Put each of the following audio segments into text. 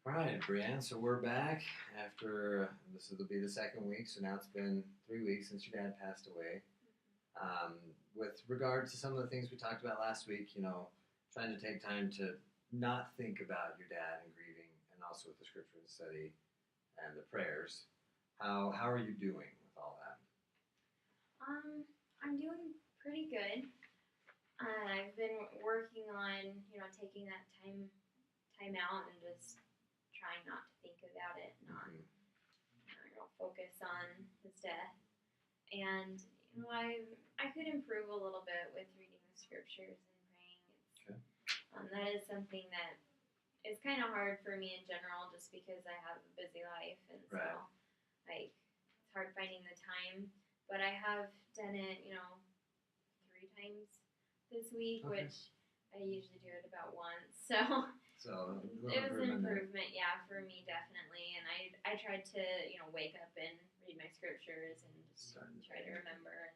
All right, Brianne. So we're back after this will be the second week. So now it's been 3 weeks since your dad passed away. Um, with regard to some of the things we talked about last week, trying to take time to not think about your dad and grieving, and also with the scripture study and the prayers. How are you doing with all that? I'm doing pretty good. I've been working on, taking that time out and just trying not to think about it, not Mm-hmm. focus on his death. And I could improve a little bit with reading the scriptures and praying. Okay. That is something that is kind of hard for me in general, just because I have a busy life, and so Right. it's hard finding the time. But I have done it, 3 times this week, Okay. which I usually do it about once. So So it was an improvement, yeah, for me definitely. And I tried to, wake up and read my scriptures and just try to remember.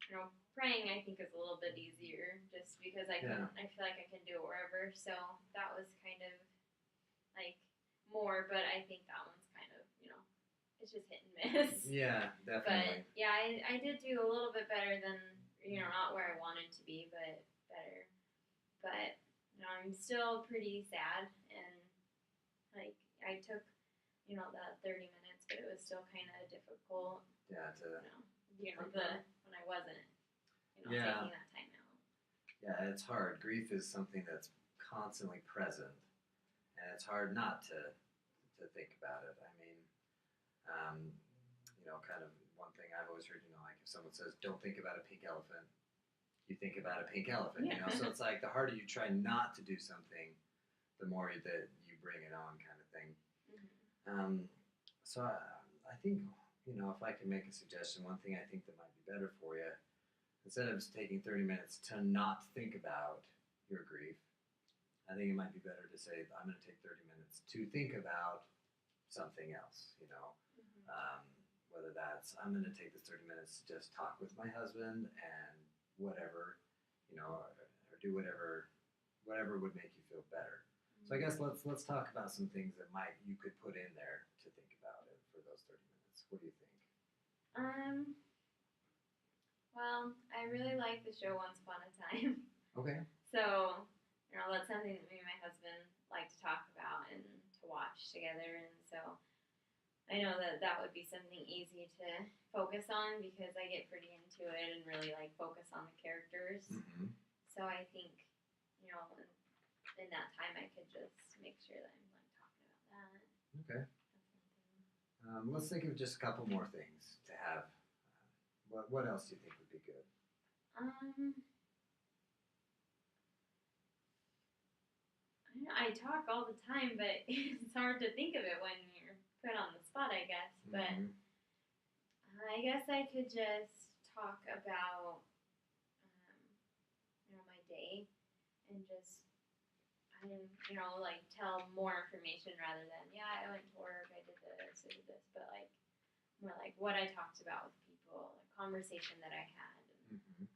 And praying I think is a little bit easier, just because I feel like I can do it wherever. So that was kind of like more, but I think that one's kind of, it's just hit and miss. Yeah, definitely. But yeah, I did do a little bit better than, not where I wanted to be, but better. But I'm still pretty sad, and like I took, that 30 minutes, but it was still kind of difficult. Yeah. When I wasn't, Yeah. taking that time out. Yeah, it's hard. Grief is something that's constantly present, and it's hard not to think about it. I mean, kind of one thing I've always heard, like if someone says, "Don't think about a pink elephant," you think about a pink elephant. Yeah. So it's like the harder you try not to do something, the more that you bring it on, kind of thing. Mm-hmm. So I think if I can make a suggestion, one thing I think that might be better for you, instead of taking 30 minutes to not think about your grief, I think it might be better to say, I'm going to take 30 minutes to think about something else, Mm-hmm. whether that's, I'm going to take this 30 minutes to just talk with my husband and whatever, or do whatever would make you feel better. So I guess let's talk about some things that you could put in there to think about it for those 30 minutes. What do you think? Well, I really like the show Once Upon a Time. Okay. So, that's something that me and my husband like to talk about and to watch together. And so I know that would be something easy to focus on, because I get pretty into it and really focus on the characters. Mm-hmm. So I think, in that time I could just make sure that I'm talking about that. Okay. Let's think of just a couple more things to have. What else do you think would be good? I talk all the time, but it's hard to think of it when you're put on the spot, I guess. But I guess I could just talk about, my day, and just, tell more information rather than, I went to work, I did this, but more like what I talked about with people, a conversation that I had, and that.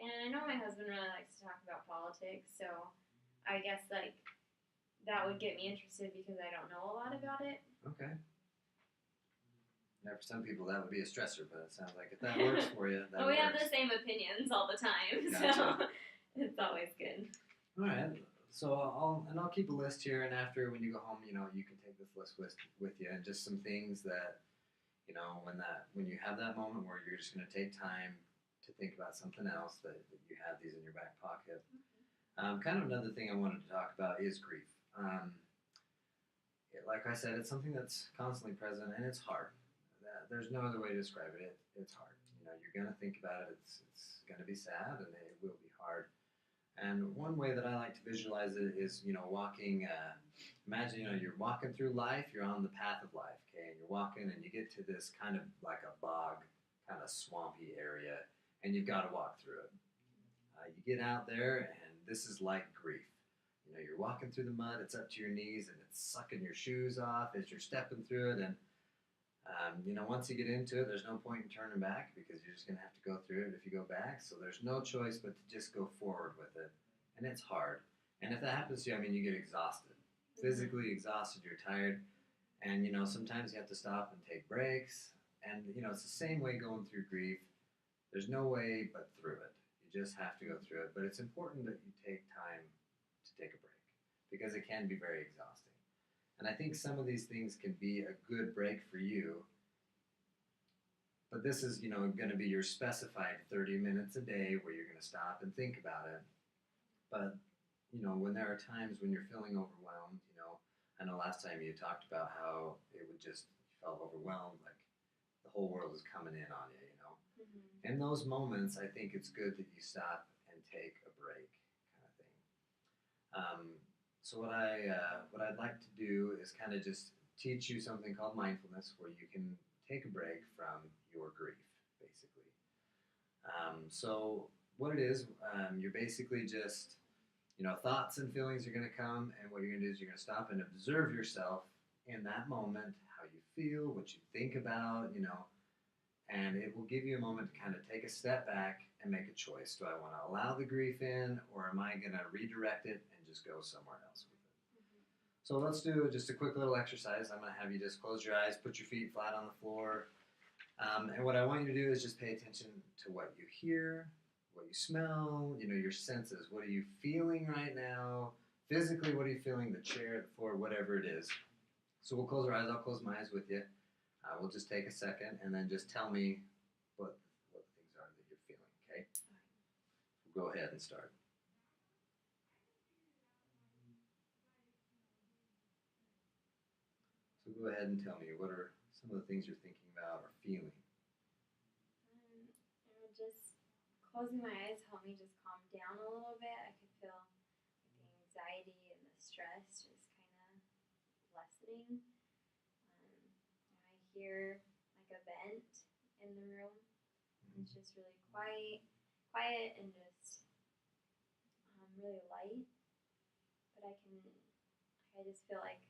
And I know my husband really likes to talk about politics, so I guess that would get me interested, because I don't know a lot about it. Okay. Yeah, for some people that would be a stressor, but it sounds like if that works for you, that we works. have the same opinions all the time, Gotcha. So it's always good. All right. So I'll keep a list here, and after when you go home, you can take this list with you, and just some things that when you have that moment where you're just going to take time to think about something else, that you have these in your back pocket. Mm-hmm. Kind of another thing I wanted to talk about is grief. Like I said, it's something that's constantly present, and it's hard. There's no other way to describe it. It's hard. You're going to think about it. It's going to be sad, and it will be hard. And one way that I like to visualize it is, walking. Imagine, you're walking through life. You're on the path of life, okay? And you're walking, and you get to this kind of like a bog, kind of swampy area, and you've got to walk through it. You get out there, and this is like grief. You're walking through the mud. It's up to your knees, and it's sucking your shoes off as you're stepping through it. And once you get into it, there's no point in turning back, because you're just going to have to go through it if you go back. So there's no choice but to just go forward with it. And it's it's hard. And if that happens to you, I mean, you get exhausted, physically exhausted, you're tired. And, sometimes you have to stop and take breaks. And, it's the same way going through grief. There's no way but through it. You just have to go through it. But it's important that you take time to take a break because it can be very exhausting. And I think some of these things can be a good break for you. But this is, going to be your specified 30 minutes a day where you're going to stop and think about it. But, when there are times when you're feeling overwhelmed, I know last time you talked about how it would just, you felt overwhelmed, like the whole world is coming in on you, In those moments, I think it's good that you stop and take a break, kind of thing. So what I'd like to do is kind of just teach you something called mindfulness, where you can take a break from your grief, basically. So what it is, you're basically just, thoughts and feelings are going to come, and what you're going to do is you're going to stop and observe yourself in that moment, how you feel, what you think about, and it will give you a moment to kind of take a step back and make a choice. Do I want to allow the grief in, or am I going to redirect it and just go somewhere else with it? So let's do just a quick little exercise. I'm going to have you just close your eyes, put your feet flat on the floor, and what I want you to do is just pay attention to what you hear, what you smell, your senses. What are you feeling right now? Physically, what are you feeling? The chair, the floor, whatever it is. So we'll close our eyes. I'll close my eyes with you. We'll just take a second and then just tell me what the things are that you're feeling, okay? We'll go ahead and start. So go ahead and tell me, what are some of the things you're thinking about or feeling? Just closing my eyes helped me just calm down a little bit. I could feel the anxiety and the stress just kind of lessening. I hear like a vent in the room. It's just really quiet and just really light. But I just feel like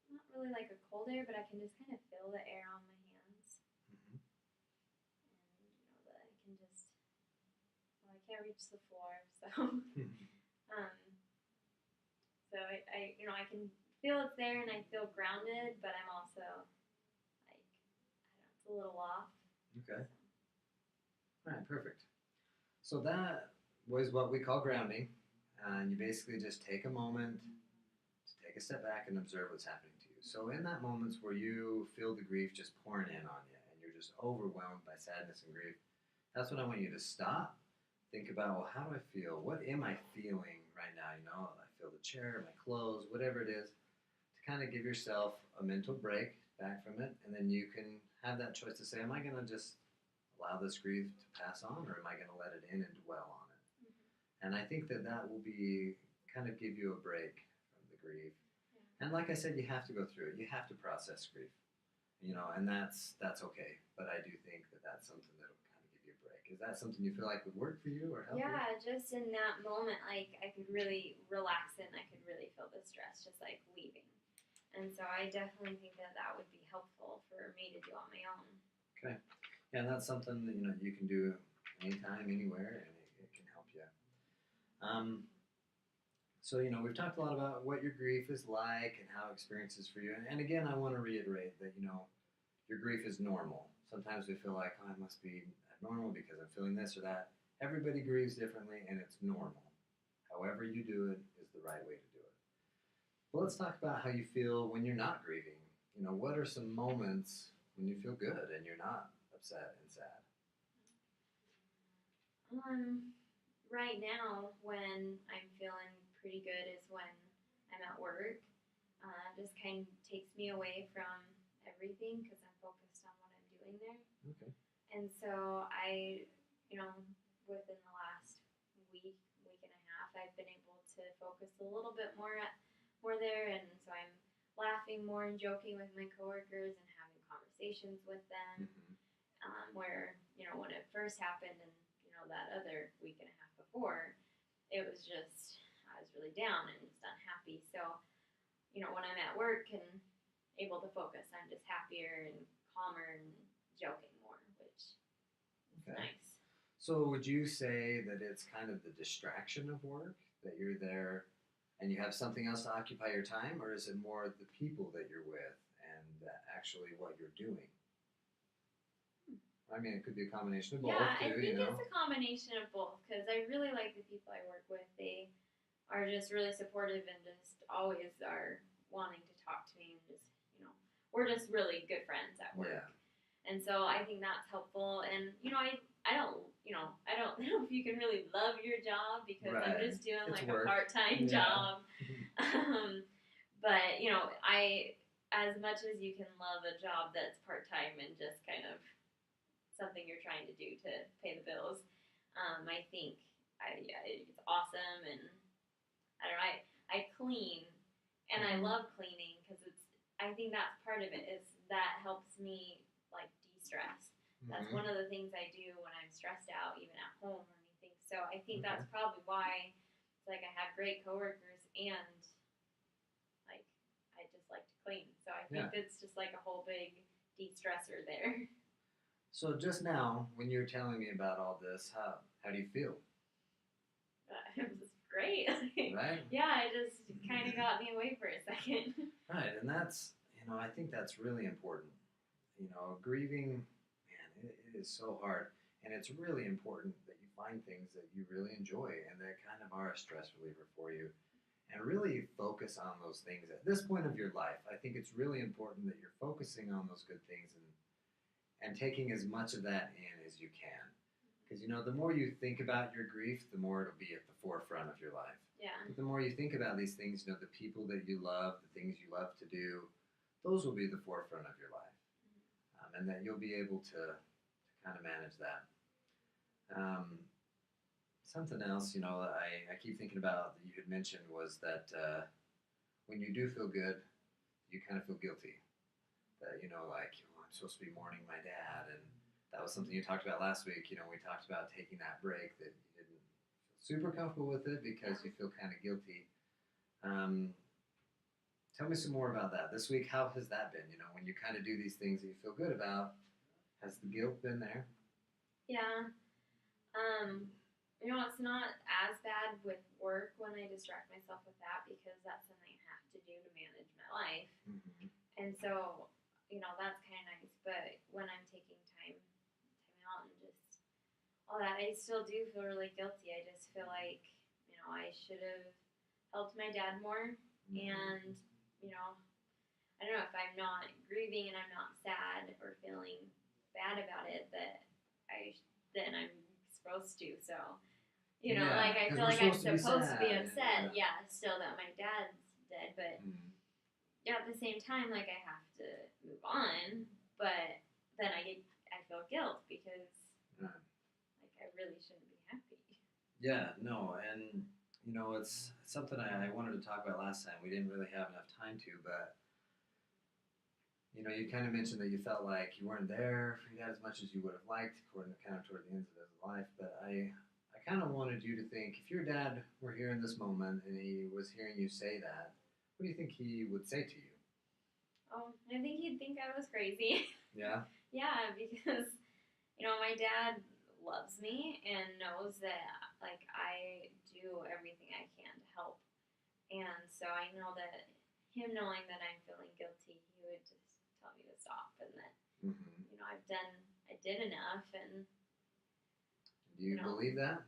not really like a cold air, but I can just kind of feel the air on my hands. Mm-hmm. And that I can just, I can't reach the floor, so so I can feel it's there and I feel grounded, but I'm also like, I don't know, it's a little off. Okay. All right, perfect. So that was what we call grounding, and you basically just take a moment to take a step back and observe what's happening to you. So in that moments where you feel the grief just pouring in on you and you're just overwhelmed by sadness and grief, that's when I want you to stop, think about, well, how do I feel? What am I feeling right now? I feel the chair, my clothes, whatever it is, to kind of give yourself a mental break back from it, and then you can have that choice to say, am I going to just allow this grief to pass on, or am I going to let it in and dwell on it? And I think that will be kind of give you a break from the grief. And like I said, you have to go through it. You have to process grief, and that's okay. But I do think that that's something that'll kind of give you a break. Is that something you feel like would work for you or help you? Yeah, just in that moment, like I could really relax and I could really feel the stress just like leaving. And so I definitely think that would be helpful for me to do on my own. Okay. Yeah, and that's something that you can do anytime, anywhere, and it can help you. So we've talked a lot about what your grief is like and how it experiences for you. And again, I want to reiterate that your grief is normal. Sometimes we feel like, oh, I must be abnormal because I'm feeling this or that. Everybody grieves differently, and it's normal. However you do it is the right way to do it. Well, let's talk about how you feel when you're not grieving. What are some moments when you feel good and you're not upset and sad? Right now, when I'm feeling pretty good is when I'm at work. Just kind of takes me away from everything because I'm focused on what I'm doing there. Okay. And so I, within the last week and a half, I've been able to focus a little bit more there, and so I'm laughing more and joking with my coworkers and having conversations with them. Where when it first happened, and that other week and a half before, it was just I was really down and just unhappy. So when I'm at work and able to focus, I'm just happier and calmer and joking more, which is nice. So would you say that it's kind of the distraction of work, that you're there and you have something else to occupy your time, or is it more the people that you're with and actually what you're doing? I mean, it could be a combination of both Yeah, I too, you think know. it's a combination of both because I really like the people I work with. They are just really supportive and just always are wanting to talk to me and just, we're just really good friends at work. Yeah. And so I think that's helpful. And, I don't, I don't know if you can really love your job because I'm Right. just doing It's like a work. part-time Yeah. job. But, as much as you can love a job that's part-time and just kind of something you're trying to do to pay the bills. I think it's awesome, and I don't know. I clean, and I love cleaning because it's. I think that's part of it is that helps me like de-stress. That's Mm-hmm. one of the things I do when I'm stressed out, even at home or anything. So I think Okay. that's probably why it's like I have great coworkers and like I just like to clean. So I think Yeah. it's just like a whole big de-stressor there. So just now, when you were telling me about all this, how do you feel? It was great. Right? Yeah, it just kind of got me away for a second. Right, and that's I think that's really important. Grieving, man, it is so hard, and it's really important that you find things that you really enjoy and that kind of are a stress reliever for you, and really focus on those things at this point of your life. I think it's really important that you're focusing on those good things and taking as much of that in as you can. Because the more you think about your grief, the more it'll be at the forefront of your life. Yeah. But the more you think about these things, the people that you love, the things you love to do, those will be the forefront of your life. And that you'll be able to kind of manage that. Um, Something else, I keep thinking about that you had mentioned was that when you do feel good, you kind of feel guilty. That, like, I'm supposed to be mourning my dad. And that was something you talked about last week. We talked about taking that break that you didn't feel super comfortable with it because you feel kind of guilty. Um, Tell me some more about that. This week, how has that been? When you kind of do these things that you feel good about, has the guilt been there? Yeah. It's not as bad with work when I distract myself with that because that's something I have to do to manage my life. Mm-hmm. And so, that's kind of nice. But when I'm taking time out and just all that, I still do feel really guilty. I just feel like, I should have helped my dad more. Mm-hmm. And, I don't know if I'm not grieving and I'm not sad or feeling bad about it, then I'm supposed to. So, Yeah, like I 'cause feel we're like I'm supposed to be supposed to be sad. upset. Yeah, still that my dad's dead, but Mm-hmm. yeah, at the same time, like I have to move on. But then I feel guilt because Right. like I really shouldn't be happy. Yeah, no, and it's something I wanted to talk about last time. We didn't really have enough time to, but you kind of mentioned that you felt like you weren't there for your dad as much as you would have liked, according to kind of toward the end of his life. But I kind of wanted you to think if your dad were here in this moment and he was hearing you say that, what do you think he would say to you? Oh, I think he'd think I was crazy. Yeah. Yeah, because my dad loves me and knows that like I do everything I can to help. And so I know that him knowing that I'm feeling guilty, he would just tell me to stop and that Mm-hmm. I did enough and Do you believe that?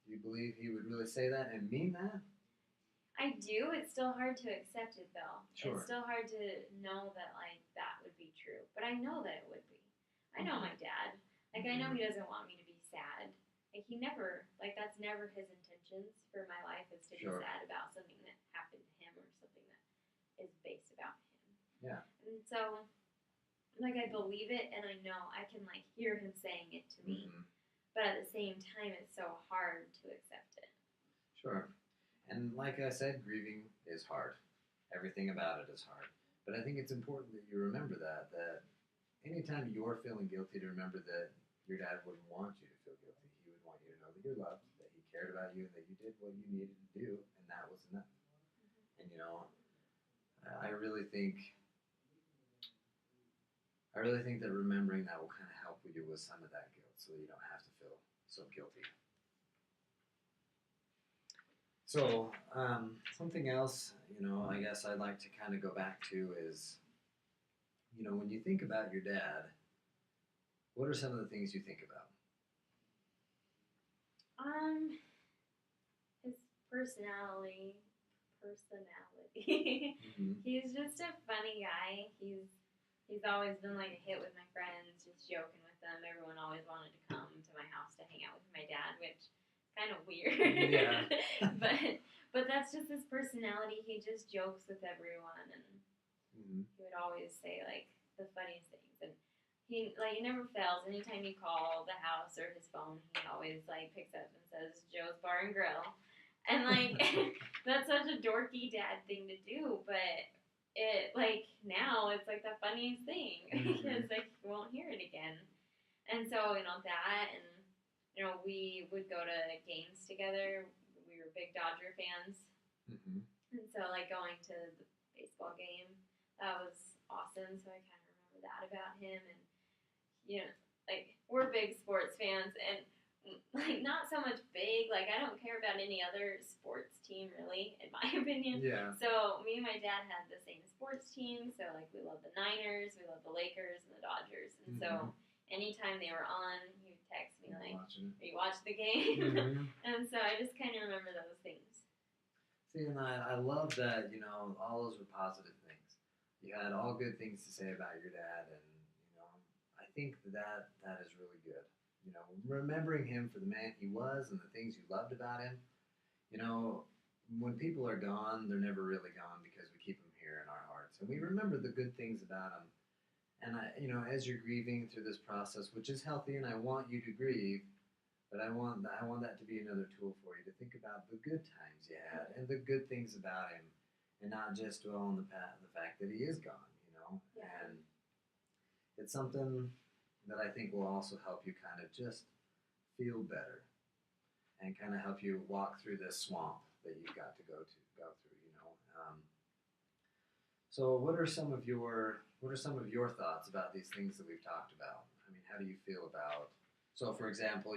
Do you believe he would really say that and mean that? I do. It's still hard to accept it though. Sure. It's still hard to know that like that would be true, but I know that it would be. I know my dad. Like I know he doesn't want me to be sad. Like he never like that's never his intentions for my life is to be sad about something that happened to him or something that is based about him. Yeah. And so like I believe it and I know I can like hear him saying it to me. Mm-hmm. But at the same time it's so hard to accept it. Sure. And like I said, grieving is hard. Everything about it is hard. But I think it's important that you remember that anytime you're feeling guilty, to remember that your dad wouldn't want you to feel guilty. He would want you to know that you're loved, that he cared about you, and that you did what you needed to do, and that was enough. And I really think that remembering that will kind of help you with some of that guilt, so that you don't have to feel so guilty. So, something else, I guess I'd like to kind of go back to is, when you think about your dad, what are some of the things you think about? His personality. Mm-hmm. He's just a funny guy. He's always been like a hit with my friends, just joking with them. Everyone always wanted to come to my house to hang out with my dad, which is kind of weird. Yeah. but that's just his personality. He just jokes with everyone, and Mm-hmm. he would always say like the funniest things. And he never fails. Anytime you call the house or his phone, he always like picks up and says Joe's Bar and Grill. And like that's such a dorky dad thing to do, but it like now it's like the funniest thing because like you won't hear it again. And so that, and we would go to games together. We were big Dodger fans, Mm-hmm. and so like going to the baseball game, that was awesome. So I kind of remember that about him, and like we're big sports fans, and like not so much big. Like I don't care about any other sports team really, in my opinion. Yeah. So me and my dad had the same sports team. So like we love the Niners, we love the Lakers and the Dodgers, and so anytime they were on, he would text me like, "Are you watching the game?" Mm-hmm. And so I just kind of remember those things. See, and I love that, all those were positive things. You had all good things to say about your dad, and, I think that is really good. Remembering him for the man he was and the things you loved about him. When people are gone, they're never really gone because we keep them here in our hearts. And we remember the good things about him. And, as you're grieving through this process, which is healthy, and I want you to grieve, but I want that to be another tool for you to think about the good times you had and the good things about him, and not just dwell on the fact that he is gone. Yeah. And it's something that I think will also help you kind of just feel better, and kind of help you walk through this swamp that you've got to go through. So, what are some of your thoughts about these things that we've talked about? I mean, how do you feel about? So, for example,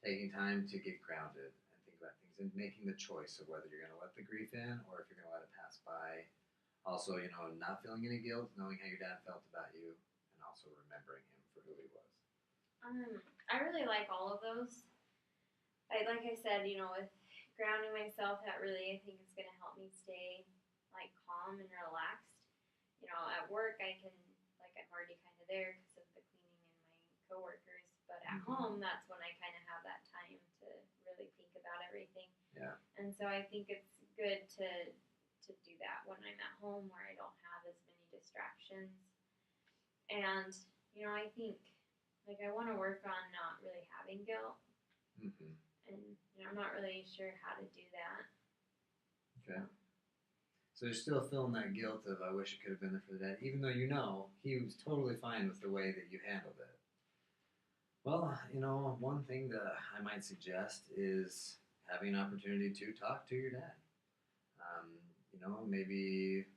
taking time to get grounded and think about things and making the choice of whether you're going to let the grief in or if you're going to let it pass by. Also, not feeling any guilt, knowing how your dad felt about you, and also remembering him for who he was. I really like all of those. Like I said, with grounding myself, that really I think is going to help me stay like calm and relaxed. At work I can I'm already kind of there because of the cleaning and my coworkers, but at home that's when I kind of have that time to really think about everything. Yeah. And so I think it's good to do that when I'm at home where I don't have as many distractions. And I think I want to work on not really having guilt. Mm-hmm. And I'm not really sure how to do that. Okay. So you're still feeling that guilt of I wish I could have been there for the dad, even though he was totally fine with the way that you handled it. Well, one thing that I might suggest is having an opportunity to talk to your dad. Maybe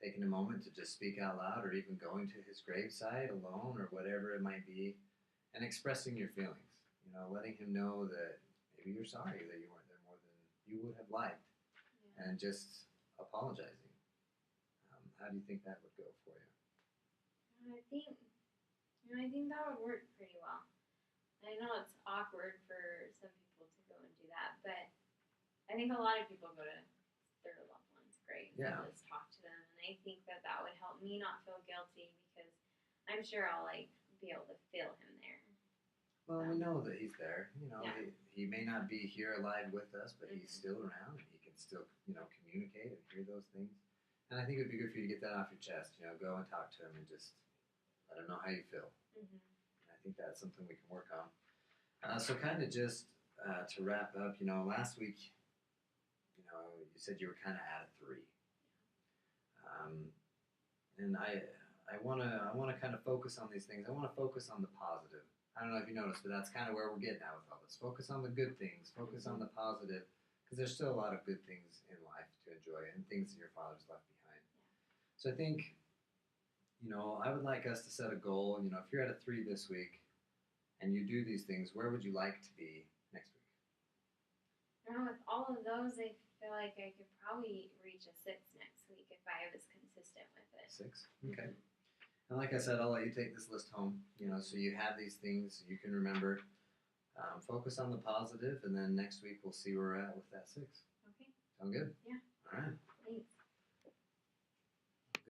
taking a moment to just speak out loud, or even going to his graveside alone, or whatever it might be, and expressing your feelings. Letting him know that maybe you're sorry that you weren't there more than you would have liked, and just apologizing. How do you think that would go for you? I think that would work pretty well. I know it's awkward for some people to go and do that, but I think a lot of people go to their loved ones' graves and just talk to them, and I think that would help me not feel guilty because I'm sure I'll be able to feel him there. Well, we know that he's there. He may not be here alive with us, but he's still around, and he can still communicate and hear those things. And I think it would be good for you to get that off your chest. Go and talk to him and just let him know how you feel. Mm-hmm. I think that's something we can work on. So kind of just to wrap up, last week, you said you were kind of at a 3. And I wanna kind of focus on these things. I want to focus on the positive. I don't know if you noticed, but that's kind of where we're getting at with all this. Focus on the good things. Focus on the positive, because there's still a lot of good things in life to enjoy and things that your father's left behind. So I think, I would like us to set a goal. If you're at a 3 this week, and you do these things, where would you like to be next week? With all of those, I feel like I could probably reach a 6 next week if I was consistent with it. 6? Okay. And like I said, I'll let you take this list home, so you have these things you can remember. Focus on the positive, and then next week we'll see where we're at with that 6. Okay. Sound good? Yeah. All right. Thanks.